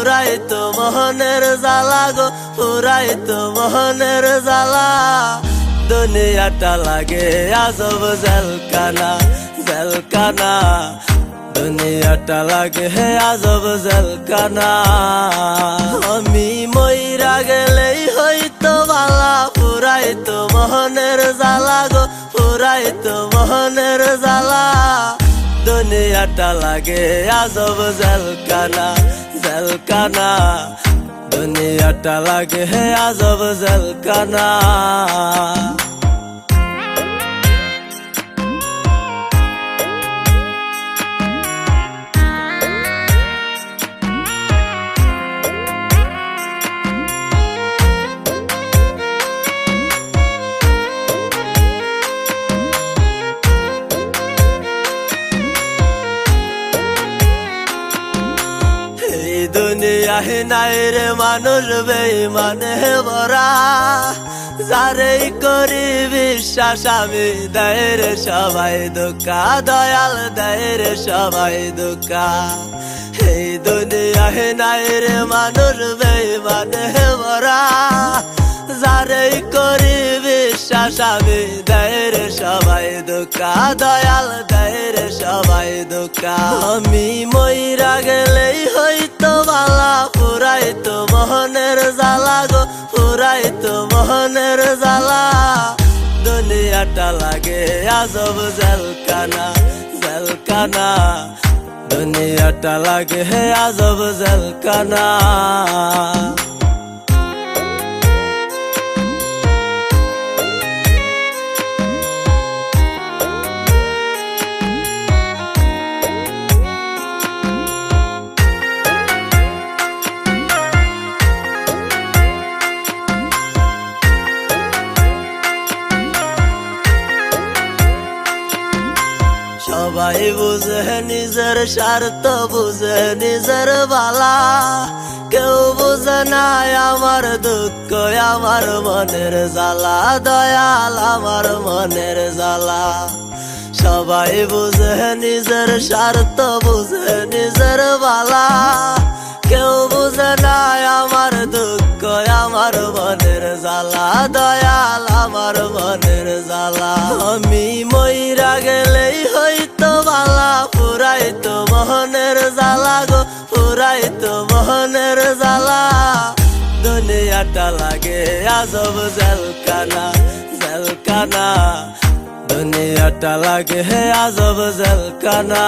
পুরাইতো মোহনের জ্বালা গো, পুরাইতো মোহনের জ্বালা। দুনিয়াটা লাগে আজব জেলখানা, জেলখানা। দুনিয়াটা লাগে আজব জেলখানা। আমি মইরা গেলেই হইতো বালা, পুরাইতো মোহনের জ্বালা গো, পুরাইতো মোহনের জ্বালা। দুনিয়াটা লাগে আজব জেলখানা, জেলখানা। দুনিয়াটা লাগে আজব জেলখানা। দুনিয়ায় নাই রে মানুষ বেঈমানে ভরা, যারেই করি বিশ্বাস আমি দেয় রে সবাই ধোঁকা, দয়াল দেয় রে সবাই ধোঁকা। এই দুনিয়ায় নাই রে মানুষ বেঈমানে ভরা, যারেই করি বিশ্বাস আমি দেয় রে সবাই ধোঁকা, দয়াল দেয় রে সবাই ধোঁকা। আমি মইরা গেলেই হইতো বালা, পুরাইতো মোহনের জ্বালা গো, পুরাইতো মোহনের জ্বালা। দুনিয়াটা লাগে আজব জেলখানা, জেলখানা। দুনিয়াটা লাগে আজব জেলখানা। সবাই বুঝে নিজের স্বার্থ, বুঝে নিজের বালা। কেউ বুঝে না আমার দুঃখ, আমার মনের জ্বালা, দয়াল আমার মনের জ্বালা। সবাই বুঝে নিজের স্বার্থ, বুঝে নিজের বালা। কেউ বুঝে না আমার দুঃখ, আমার মনের জ্বালা, দয়াল আমার মনের জ্বালা। আমি মইরা গেলেই হইতো বালা, পুরাইতো মোহনের জ্বালা গো, পুরাইতো মোহনের জ্বালা। দুনিয়াটা লাগে আজব জেলখানা, জেলখানা। দুনিয়াটা লাগে আজব জেলখানা।